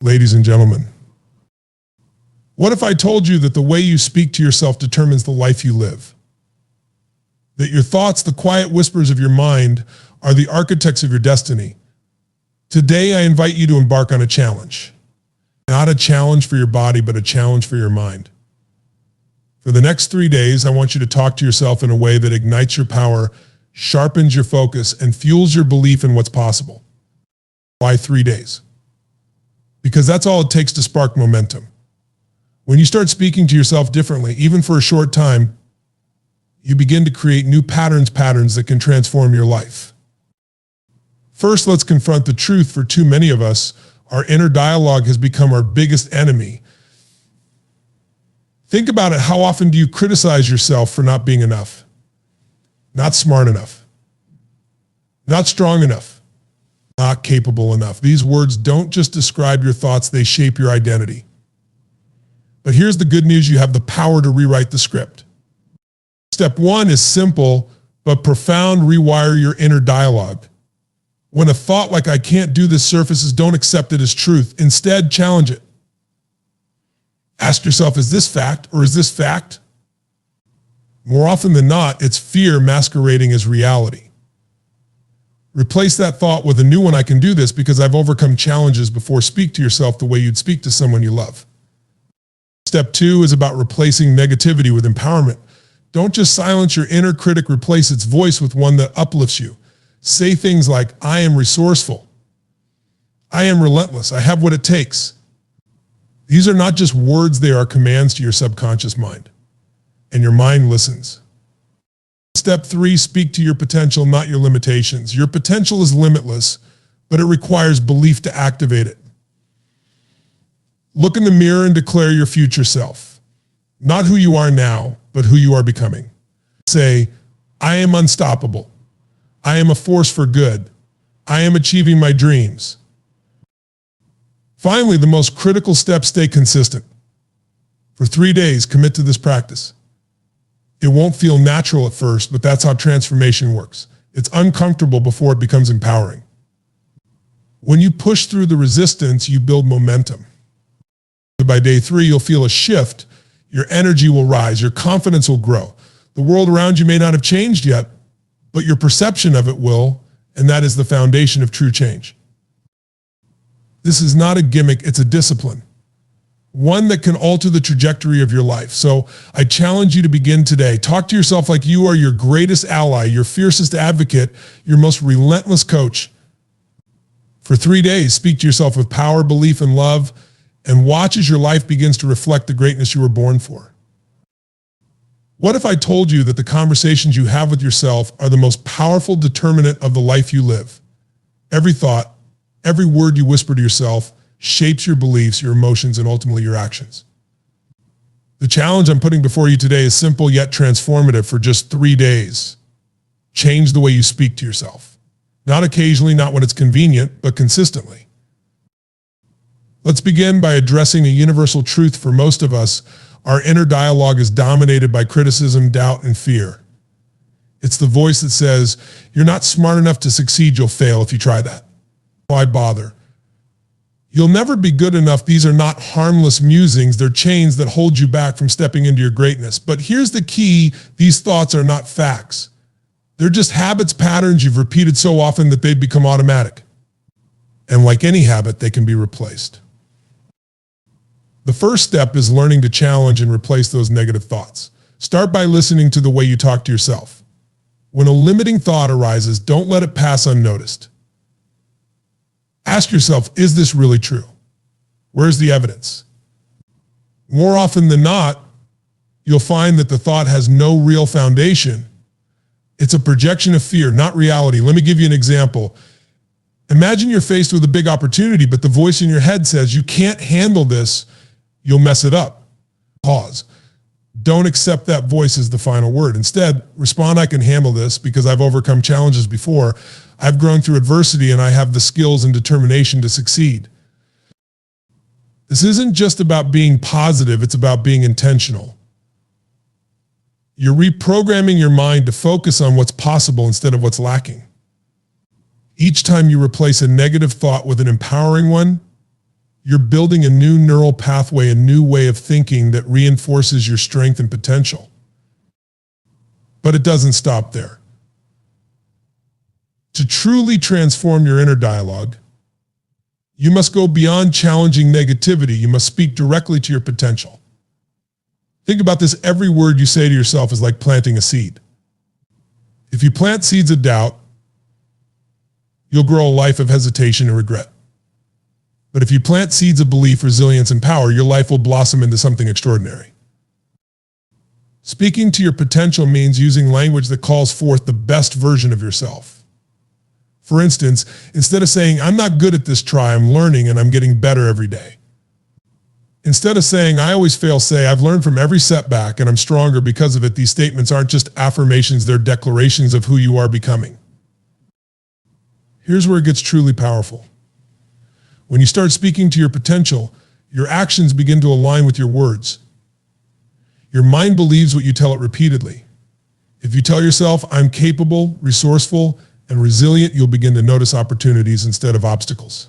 Ladies and gentlemen, what if I told you that the way you speak to yourself determines the life you live? That your thoughts, the quiet whispers of your mind, are the architects of your destiny. Today, I invite you to embark on a challenge. Not a challenge for your body, but a challenge for your mind. For the next 3 days, I want you to talk to yourself in a way that ignites your power, sharpens your focus, and fuels your belief in what's possible. Why 3 days? Because that's all it takes to spark momentum. When you start speaking to yourself differently, even for a short time, you begin to create new patterns that can transform your life. First, let's confront the truth. For too many of us, our inner dialogue has become our biggest enemy. Think about it. How often do you criticize yourself for not being enough? Not smart enough? Not strong enough? Not capable enough? These words don't just describe your thoughts, they shape your identity. But here's the good news: you have the power to rewrite the script. Step 1 is simple but profound: rewire your inner dialogue. When a thought like "I can't do this" surfaces, don't accept it as truth. Instead, challenge it. Ask yourself, is this fact or is this fact? More often than not, it's fear masquerading as reality. Replace that thought with a new one: I can do this because I've overcome challenges before. Speak to yourself the way you'd speak to someone you love. Step 2 is about replacing negativity with empowerment. Don't just silence your inner critic, replace its voice with one that uplifts you. Say things like, I am resourceful. I am relentless. I have what it takes. These are not just words, they are commands to your subconscious mind. And your mind listens. Step 3, speak to your potential, not your limitations. Your potential is limitless, but it requires belief to activate it. Look in the mirror and declare your future self. Not who you are now, but who you are becoming. Say, I am unstoppable. I am a force for good. I am achieving my dreams. Finally, the most critical step: stay consistent. For 3 days, commit to this practice. It won't feel natural at first, but that's how transformation works. It's uncomfortable before it becomes empowering. When you push through the resistance, you build momentum. By day 3, you'll feel a shift. Your energy will rise. Your confidence will grow. The world around you may not have changed yet, but your perception of it will, and that is the foundation of true change. This is not a gimmick, it's a discipline. One that can alter the trajectory of your life. So I challenge you to begin today. Talk to yourself like you are your greatest ally, your fiercest advocate, your most relentless coach. For 3 days, speak to yourself with power, belief, and love, and watch as your life begins to reflect the greatness you were born for. What if I told you that the conversations you have with yourself are the most powerful determinant of the life you live? Every thought, every word you whisper to yourself shapes your beliefs, your emotions, and ultimately your actions. The challenge I'm putting before you today is simple yet transformative. For just 3 days, change the way you speak to yourself. Not occasionally, not when it's convenient, but consistently. Let's begin by addressing a universal truth for most of us. Our inner dialogue is dominated by criticism, doubt, and fear. It's the voice that says, you're not smart enough to succeed, you'll fail if you try that. Why bother? You'll never be good enough. These are not harmless musings, they're chains that hold you back from stepping into your greatness. But here's the key: these thoughts are not facts. They're just habits, patterns you've repeated so often that they've become automatic. And like any habit, they can be replaced. The first step is learning to challenge and replace those negative thoughts. Start by listening to the way you talk to yourself. When a limiting thought arises, don't let it pass unnoticed. Ask yourself, is this really true? Where's the evidence? More often than not, you'll find that the thought has no real foundation. It's a projection of fear, not reality. Let me give you an example. Imagine you're faced with a big opportunity, but the voice in your head says, you can't handle this. You'll mess it up. Pause. Don't accept that voice as the final word. Instead, respond, I can handle this because I've overcome challenges before. I've grown through adversity and I have the skills and determination to succeed. This isn't just about being positive, it's about being intentional. You're reprogramming your mind to focus on what's possible instead of what's lacking. Each time you replace a negative thought with an empowering one, You're building a new neural pathway, a new way of thinking that reinforces your strength and potential. But it doesn't stop there. To truly transform your inner dialogue, you must go beyond challenging negativity. You must speak directly to your potential. Think about this. Every word you say to yourself is like planting a seed. If you plant seeds of doubt, you'll grow a life of hesitation and regret. But if you plant seeds of belief, resilience, and power, your life will blossom into something extraordinary. Speaking to your potential means using language that calls forth the best version of yourself. For instance, instead of saying, "I'm not good at this, try, I'm learning and I'm getting better every day." Instead of saying, "I always fail," say, "I've learned from every setback and I'm stronger because of it." These statements aren't just affirmations, they're declarations of who you are becoming. Here's where it gets truly powerful. When you start speaking to your potential, your actions begin to align with your words. Your mind believes what you tell it repeatedly. If you tell yourself, "I'm capable, resourceful, and resilient," you'll begin to notice opportunities instead of obstacles.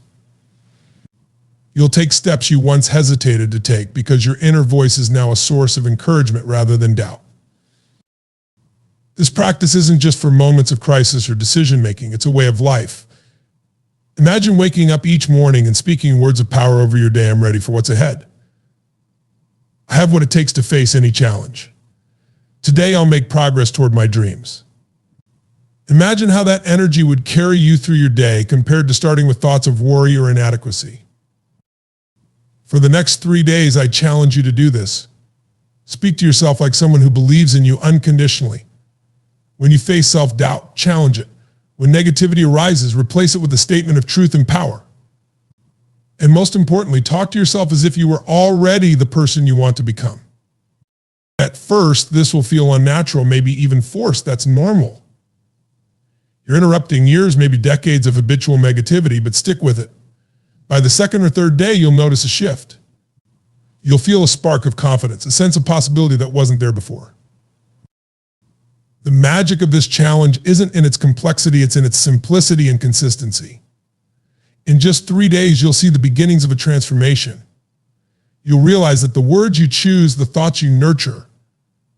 You'll take steps you once hesitated to take because your inner voice is now a source of encouragement rather than doubt. This practice isn't just for moments of crisis or decision-making, it's a way of life. Imagine waking up each morning and speaking words of power over your day. "I'm ready for what's ahead. I have what it takes to face any challenge. Today I'll make progress toward my dreams." Imagine how that energy would carry you through your day compared to starting with thoughts of worry or inadequacy. For the next 3 days, I challenge you to do this. Speak to yourself like someone who believes in you unconditionally. When you face self-doubt, challenge it. When negativity arises, replace it with a statement of truth and power. And most importantly, talk to yourself as if you were already the person you want to become. At first, this will feel unnatural, maybe even forced. That's normal. You're interrupting years, maybe decades of habitual negativity, but stick with it. By the second or third day, you'll notice a shift. You'll feel a spark of confidence, a sense of possibility that wasn't there before. The magic of this challenge isn't in its complexity, it's in its simplicity and consistency. In just 3 days, you'll see the beginnings of a transformation. You'll realize that the words you choose, the thoughts you nurture,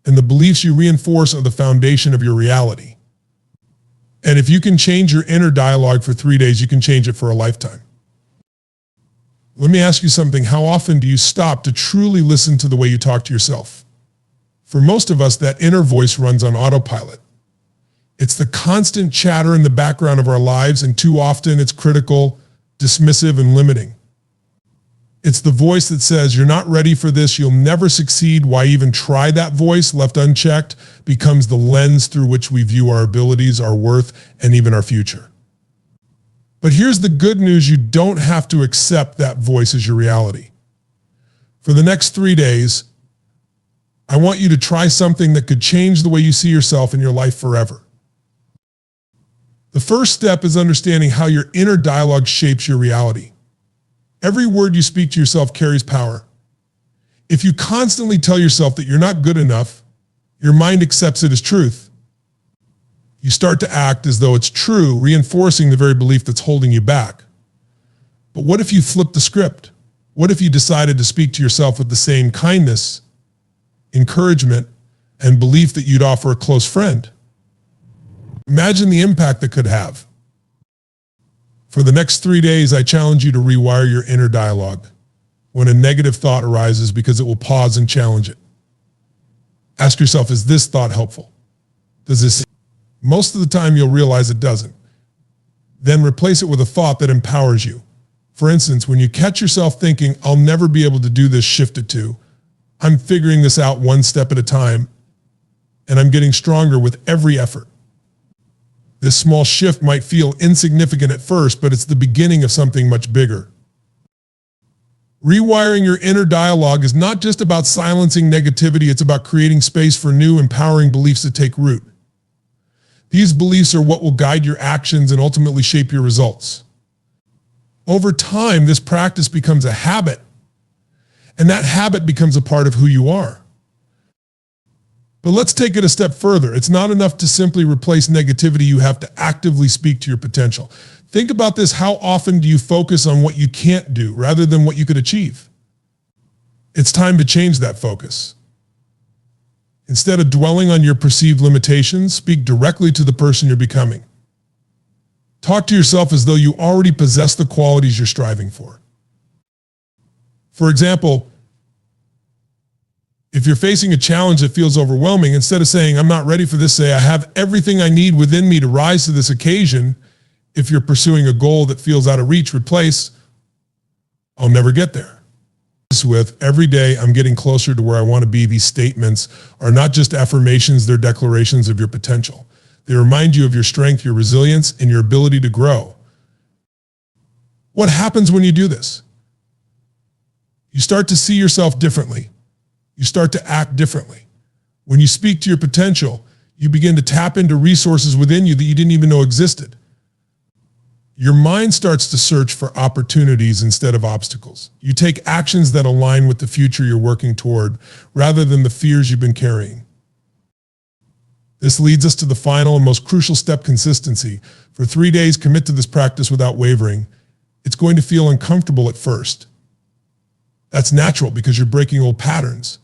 and the beliefs you reinforce are the foundation of your reality. And if you can change your inner dialogue for 3 days, you can change it for a lifetime. Let me ask you something. How often do you stop to truly listen to the way you talk to yourself? For most of us, that inner voice runs on autopilot. It's the constant chatter in the background of our lives, and too often it's critical, dismissive, and limiting. It's the voice that says, "You're not ready for this, you'll never succeed." Why even try? That voice, left unchecked, becomes the lens through which we view our abilities, our worth, and even our future. But here's the good news. You don't have to accept that voice as your reality. For the next 3 days, I want you to try something that could change the way you see yourself in your life forever. The first step is understanding how your inner dialogue shapes your reality. Every word you speak to yourself carries power. If you constantly tell yourself that you're not good enough, your mind accepts it as truth. You start to act as though it's true, reinforcing the very belief that's holding you back. But what if you flipped the script? What if you decided to speak to yourself with the same kindness, encouragement, and belief that you'd offer a close friend? Imagine the impact that could have. For the next 3 days, I challenge you to rewire your inner dialogue when a negative thought arises, because it will pause and challenge it. Ask yourself, is this thought helpful? Does this? Most of the time you'll realize it doesn't. Then replace it with a thought that empowers you. For instance, when you catch yourself thinking, "I'll never be able to do this," shift it to, "I'm figuring this out one step at a time, and I'm getting stronger with every effort." This small shift might feel insignificant at first, but it's the beginning of something much bigger. Rewiring your inner dialogue is not just about silencing negativity, it's about creating space for new, empowering beliefs to take root. These beliefs are what will guide your actions and ultimately shape your results. Over time, this practice becomes a habit, and that habit becomes a part of who you are. But let's take it a step further. It's not enough to simply replace negativity. You have to actively speak to your potential. Think about this. How often do you focus on what you can't do rather than what you could achieve? It's time to change that focus. Instead of dwelling on your perceived limitations, speak directly to the person you're becoming. Talk to yourself as though you already possess the qualities you're striving for. For example, if you're facing a challenge that feels overwhelming, instead of saying, I'm not ready for this, say, I have everything I need within me to rise to this occasion. If you're pursuing a goal that feels out of reach, replace, I'll never get there. With every day, I'm getting closer to where I want to be. These statements are not just affirmations, they're declarations of your potential. They remind you of your strength, your resilience, and your ability to grow. What happens when you do this? You start to see yourself differently. You start to act differently. When you speak to your potential, you begin to tap into resources within you that you didn't even know existed. Your mind starts to search for opportunities instead of obstacles. You take actions that align with the future you're working toward rather than the fears you've been carrying. This leads us to the final and most crucial step: consistency. For 3 days, commit to this practice without wavering. It's going to feel uncomfortable at first. That's natural because you're breaking old patterns.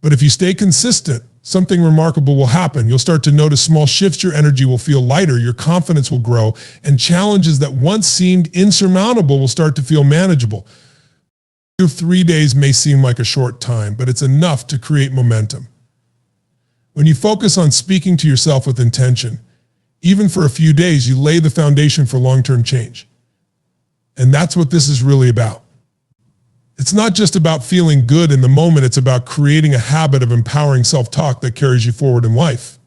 But if you stay consistent, something remarkable will happen. You'll start to notice small shifts. Your energy will feel lighter. Your confidence will grow. And challenges that once seemed insurmountable will start to feel manageable. 3 days may seem like a short time, but it's enough to create momentum. When you focus on speaking to yourself with intention, even for a few days, you lay the foundation for long-term change. And that's what this is really about. It's not just about feeling good in the moment. It's about creating a habit of empowering self-talk that carries you forward in life.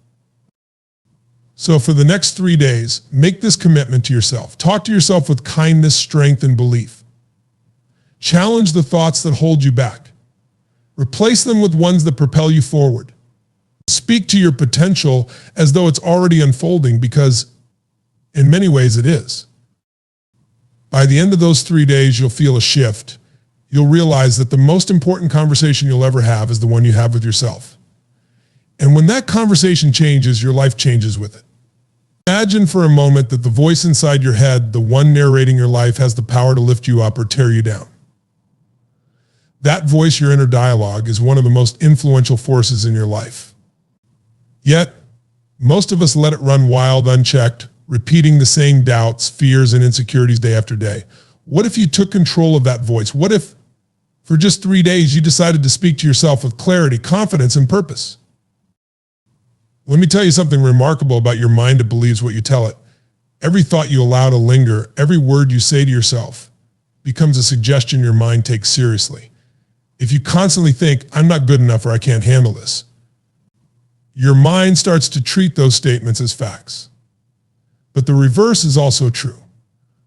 So for the next 3 days, make this commitment to yourself. Talk to yourself with kindness, strength, and belief. Challenge the thoughts that hold you back. Replace them with ones that propel you forward. Speak to your potential as though it's already unfolding, because in many ways it is. By the end of those 3 days, you'll feel a shift. You'll realize that the most important conversation you'll ever have is the one you have with yourself. And when that conversation changes, your life changes with it. Imagine for a moment that the voice inside your head, the one narrating your life, has the power to lift you up or tear you down. That voice, your inner dialogue, is one of the most influential forces in your life. Yet, most of us let it run wild, unchecked, repeating the same doubts, fears, and insecurities day after day. What if you took control of that voice? What if, for just 3 days, you decided to speak to yourself with clarity, confidence, and purpose? Let me tell you something remarkable about your mind. It believes what you tell it. Every thought you allow to linger, every word you say to yourself, becomes a suggestion your mind takes seriously. If you constantly think, I'm not good enough or I can't handle this, your mind starts to treat those statements as facts. But the reverse is also true.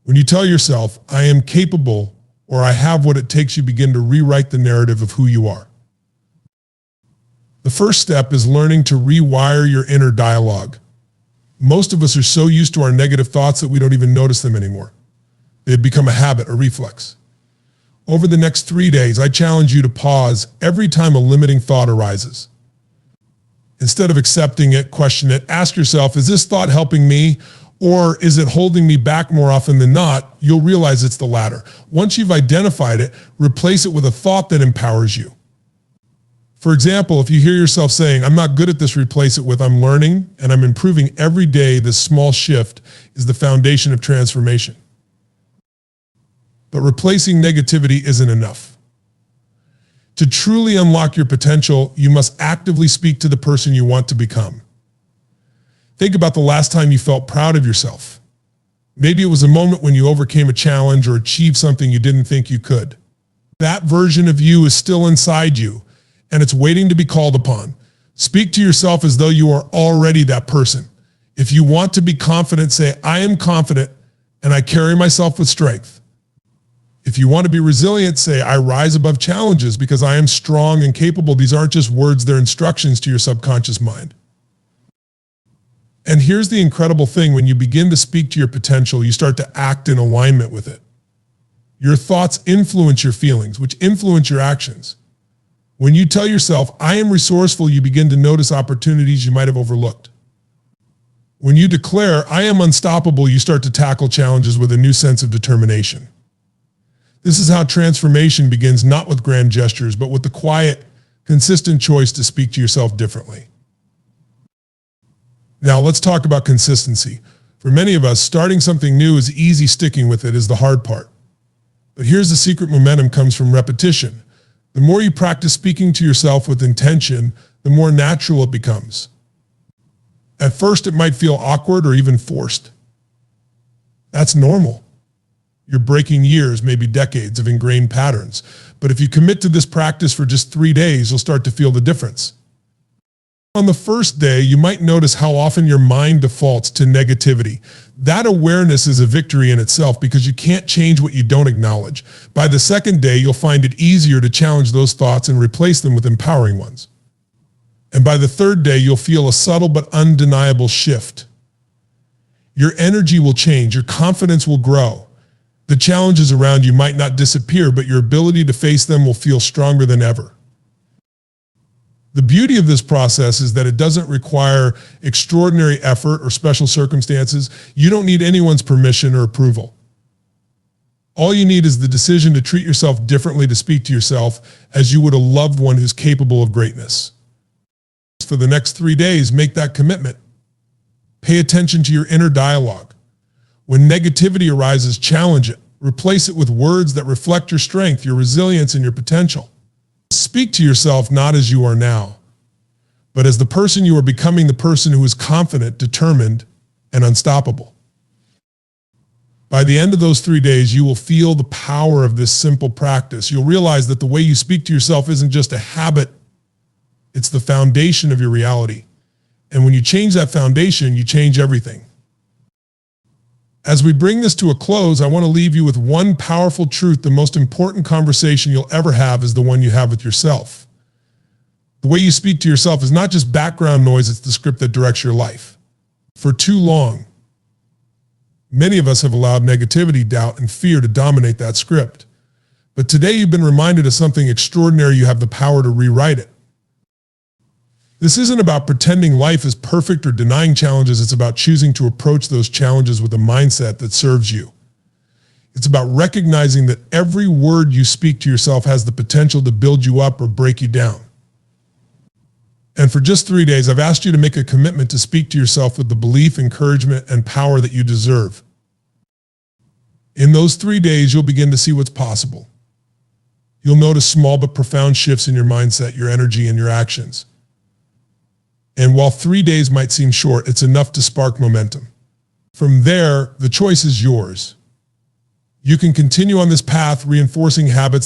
When you tell yourself, I am capable, or I have what it takes, you begin to rewrite the narrative of who you are. The first step is learning to rewire your inner dialogue. Most of us are so used to our negative thoughts that we don't even notice them anymore. They've become a habit, a reflex. Over the next 3 days, I challenge you to pause every time a limiting thought arises. Instead of accepting it, question it. Ask yourself, is this thought helping me? Or is it holding me back? More often than not, you'll realize it's the latter. Once you've identified it, replace it with a thought that empowers you. For example, if you hear yourself saying, I'm not good at this, replace it with, I'm learning and I'm improving every day. This small shift is the foundation of transformation. But replacing negativity isn't enough. To truly unlock your potential, you must actively speak to the person you want to become. Think about the last time you felt proud of yourself. Maybe it was a moment when you overcame a challenge or achieved something you didn't think you could. That version of you is still inside you, and it's waiting to be called upon. Speak to yourself as though you are already that person. If you want to be confident, say, I am confident and I carry myself with strength. If you want to be resilient, say, I rise above challenges because I am strong and capable. These aren't just words, they're instructions to your subconscious mind. And here's the incredible thing. When you begin to speak to your potential, you start to act in alignment with it. Your thoughts influence your feelings, which influence your actions. When you tell yourself, I am resourceful, you begin to notice opportunities you might have overlooked. When you declare, I am unstoppable, you start to tackle challenges with a new sense of determination. This is how transformation begins, not with grand gestures, but with the quiet, consistent choice to speak to yourself differently. Now let's talk about consistency. For many of us, starting something new is easy, sticking with it is the hard part. But here's the secret: momentum comes from repetition. The more you practice speaking to yourself with intention, the more natural it becomes. At first, it might feel awkward or even forced. That's normal. You're breaking years, maybe decades of ingrained patterns. But if you commit to this practice for just 3 days, you'll start to feel the difference. On the first day, you might notice how often your mind defaults to negativity. That awareness is a victory in itself because you can't change what you don't acknowledge. By the second day, you'll find it easier to challenge those thoughts and replace them with empowering ones. And by the third day, you'll feel a subtle but undeniable shift. Your energy will change, your confidence will grow. The challenges around you might not disappear, but your ability to face them will feel stronger than ever. The beauty of this process is that it doesn't require extraordinary effort or special circumstances. You don't need anyone's permission or approval. All you need is the decision to treat yourself differently, to speak to yourself as you would a loved one who's capable of greatness. For the next 3 days, make that commitment. Pay attention to your inner dialogue. When negativity arises, challenge it. Replace it with words that reflect your strength, your resilience, and your potential. Speak to yourself not as you are now, but as the person you are becoming, the person who is confident, determined, and unstoppable. By the end of those 3 days, you will feel the power of this simple practice. You'll realize that the way you speak to yourself isn't just a habit, it's the foundation of your reality. And when you change that foundation, you change everything. As we bring this to a close, I want to leave you with one powerful truth. The most important conversation you'll ever have is the one you have with yourself. The way you speak to yourself is not just background noise, it's the script that directs your life. For too long, many of us have allowed negativity, doubt, and fear to dominate that script. But today you've been reminded of something extraordinary. You have the power to rewrite it. This isn't about pretending life is perfect or denying challenges. It's about choosing to approach those challenges with a mindset that serves you. It's about recognizing that every word you speak to yourself has the potential to build you up or break you down. And for just 3 days, I've asked you to make a commitment to speak to yourself with the belief, encouragement, and power that you deserve. In those 3 days, you'll begin to see what's possible. You'll notice small but profound shifts in your mindset, your energy, and your actions. And while 3 days might seem short, it's enough to spark momentum. From there, the choice is yours. You can continue on this path, reinforcing habits